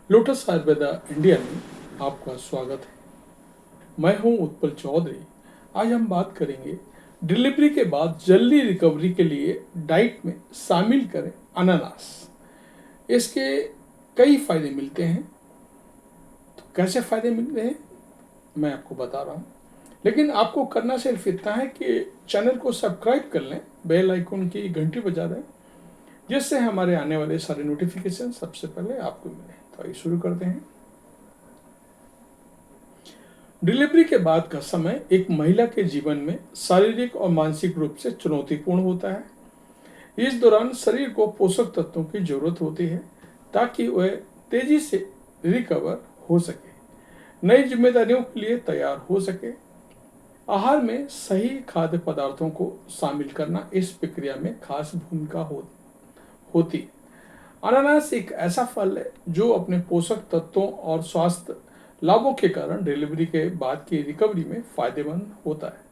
Lotus Ayurveda India में आपका स्वागत है। मैं हूं उत्पल चौधरी। आज हम बात करेंगे डिलीवरी के बाद जल्दी रिकवरी के लिए डाइट में शामिल करें अनानास। इसके कई फायदे मिलते हैं। तो कैसे फायदे मिलते हैं मैं आपको बता रहा हूं, लेकिन आपको करना सिर्फ इतना है कि चैनल को सब्सक्राइब कर लें, बेल आइकन की घंटी बजा दें, जिससे हमारे आने वाले सारे नोटिफिकेशन सबसे पहले आपको मिले। तो आइए शुरू करते हैं। डिलीवरी के बाद का समय एक महिला के जीवन में शारीरिक और मानसिक रूप से चुनौतीपूर्ण होता है। इस दौरान शरीर को पोषक तत्वों की जरूरत होती है ताकि वह तेजी से रिकवर हो सके, नई जिम्मेदारियों के लिए तैयार हो सके। आहार में सही खाद्य पदार्थों को शामिल करना इस प्रक्रिया में खास भूमिका होती है। अनानास एक ऐसा फल है जो अपने पोषक तत्वों और स्वास्थ्य लाभों के कारण डिलीवरी के बाद की रिकवरी में फायदेमंद होता है।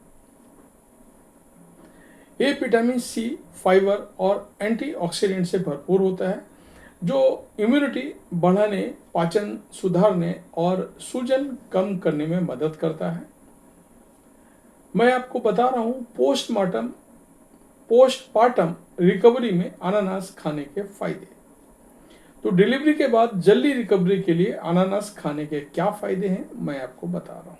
ये विटामिन सी, फाइबर और एंटीऑक्सीडेंट से भरपूर होता है, जो इम्यूनिटी बढ़ाने, पाचन सुधारने और सूजन कम करने में मदद करता है। मैं आपको बता रहा हूँ पोस्टपार्टम रिकवरी में अनानास खाने के फायदे। तो डिलीवरी के बाद जल्दी रिकवरी के लिए अनानास खाने के क्या फायदे हैं मैं आपको बता रहा हूँ।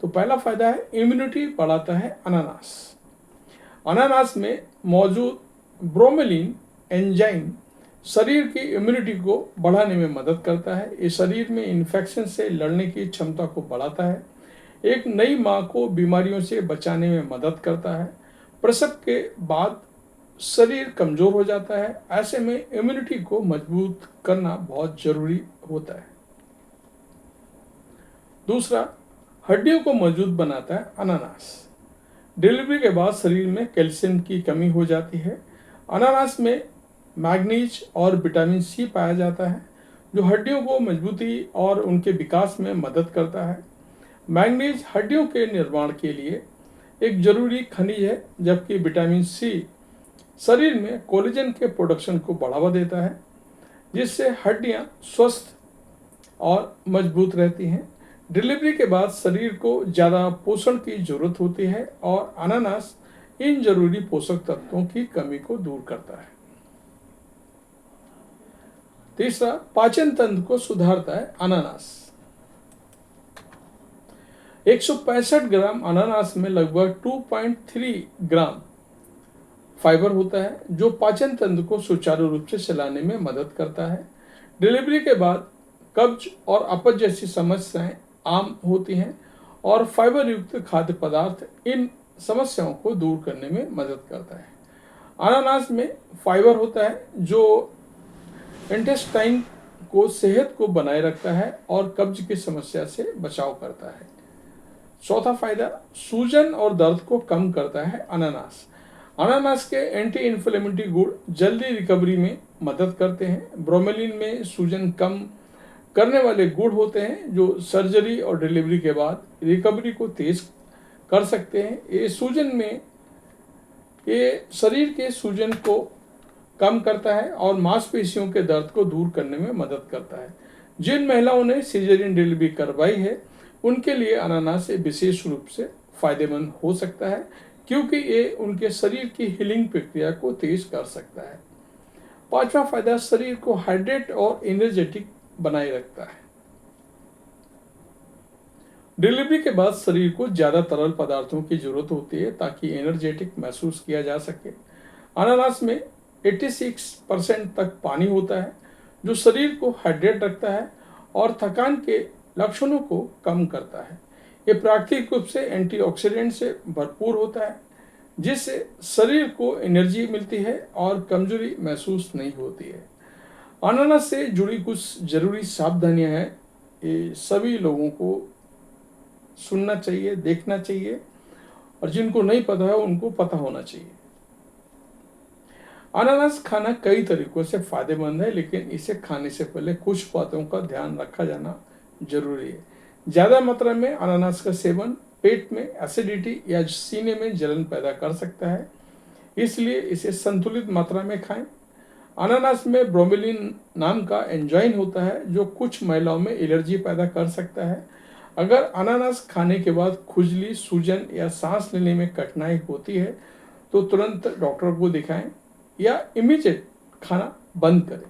तो पहला फायदा है इम्यूनिटी बढ़ाता है अनानास। अनानास में मौजूद ब्रोमेलिन एंजाइम शरीर की इम्यूनिटी को बढ़ाने में मदद करता है। ये शरीर में इन्फेक्शन से लड़ने की क्षमता को बढ़ाता है। एक नई माँ को बीमारियों से बचाने में मदद करता है। प्रसव के बाद शरीर कमजोर हो जाता है, ऐसे में इम्यूनिटी को मजबूत करना बहुत जरूरी होता है। दूसरा, हड्डियों को मजबूत बनाता है अनानास। डिलीवरी के बाद शरीर में कैल्शियम की कमी हो जाती है। अनानास में मैग्नीज और विटामिन सी पाया जाता है, जो हड्डियों को मजबूती और उनके विकास में मदद करता है। मैग्नीज हड्डियों के निर्माण के लिए एक जरूरी खनिज है, जबकि विटामिन सी शरीर में कोलेजन के प्रोडक्शन को बढ़ावा देता है, जिससे हड्डियां स्वस्थ और मजबूत रहती हैं। डिलीवरी के बाद शरीर को ज़्यादा पोषण की जरूरत होती है और अनानास इन जरूरी पोषक तत्वों की कमी को दूर करता है। तीसरा, पाचन तंत्र को सुधारता है अनानास। 165 ग्राम अनानास में लगभग 2.3 ग्राम फाइबर होता है, जो पाचन तंत्र को सुचारू रूप से चलाने में मदद करता है। डिलीवरी के बाद कब्ज और अपच जैसी समस्याएं आम होती हैं और फाइबर युक्त खाद्य पदार्थ इन समस्याओं को दूर करने में मदद करता है। अनानास में फाइबर होता है जो इंटेस्टाइन को सेहत को बनाए रखता है और कब्ज की समस्या से बचाव करता है। चौथा फायदा, सूजन और दर्द को कम करता है अनानास। अनानास के एंटी इन्फ्लेमेटरी गुण जल्दी रिकवरी में मदद करते हैं। ब्रोमेलिन में सूजन कम करने वाले गुण होते हैं, जो सर्जरी और डिलीवरी के बाद रिकवरी को तेज कर सकते हैं। ये शरीर के सूजन को कम करता है और मांसपेशियों के दर्द को दूर करने में मदद करता है। जिन महिलाओं ने सिजेरियन डिलीवरी करवाई है, उनके लिए अनानास विशेष रूप से फायदेमंद हो सकता है, क्योंकि ये उनके शरीर की हीलिंग प्रक्रिया को तेज कर सकता है। पांचवा फायदा, शरीर को हाइड्रेट और एनर्जेटिक बनाए रखता है। डिलीवरी के बाद शरीर को ज्यादा तरल पदार्थों की जरूरत होती है ताकि एनर्जेटिक महसूस किया जा सके। अनानास में 86% तक पानी होता है, जो शरीर को हाइड्रेट रखता है और थकान के लक्षणों को कम करता है। ये प्राकृतिक रूप से एंटीऑक्सीडेंट से भरपूर होता है, जिससे शरीर को एनर्जी मिलती है और कमजोरी महसूस नहीं होती है। अनानास से जुड़ी कुछ जरूरी सावधानियां हैं, ये सभी लोगों को सुनना चाहिए, देखना चाहिए, और जिनको नहीं पता है उनको पता होना चाहिए। अनानास खाना कई तरीकों से फायदेमंद है, लेकिन इसे खाने से पहले कुछ बातों का ध्यान रखा जाना जरूरी है। ज्यादा मात्रा में अनानास का सेवन पेट में एसिडिटी या सीने में जलन पैदा कर सकता है, इसलिए इसे संतुलित मात्रा में खाएं। अनानास में ब्रोमेलिन नाम का एंजाइम होता है जो कुछ महिलाओं में एलर्जी पैदा कर सकता है। अगर अनानास खाने के बाद खुजली, सूजन या सांस लेने में कठिनाई होती है तो तुरंत डॉक्टर को दिखाएं या इमीडिएट खाना बंद करें।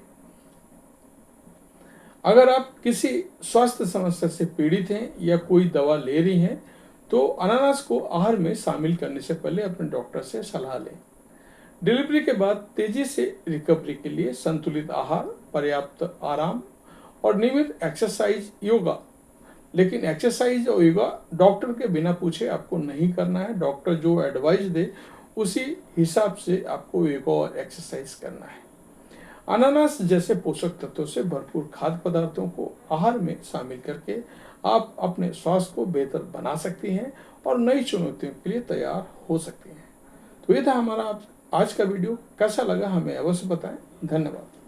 अगर आप किसी स्वास्थ्य समस्या से पीड़ित हैं या कोई दवा ले रही हैं तो अनानास को आहार में शामिल करने से पहले अपने डॉक्टर से सलाह लें। डिलीवरी के बाद तेजी से रिकवरी के लिए संतुलित आहार, पर्याप्त आराम और नियमित एक्सरसाइज, योगा, लेकिन एक्सरसाइज और योगा डॉक्टर के बिना पूछे आपको नहीं करना है। डॉक्टर जो एडवाइस दे उसी हिसाब से आपको योगा और एक्सरसाइज करना है। अनानास जैसे पोषक तत्वों से भरपूर खाद्य पदार्थों को आहार में शामिल करके आप अपने स्वास्थ्य को बेहतर बना सकती हैं और नई चुनौतियों के लिए तैयार हो सकती हैं। तो ये था हमारा आज का वीडियो। कैसा लगा हमें अवश्य बताएं। धन्यवाद।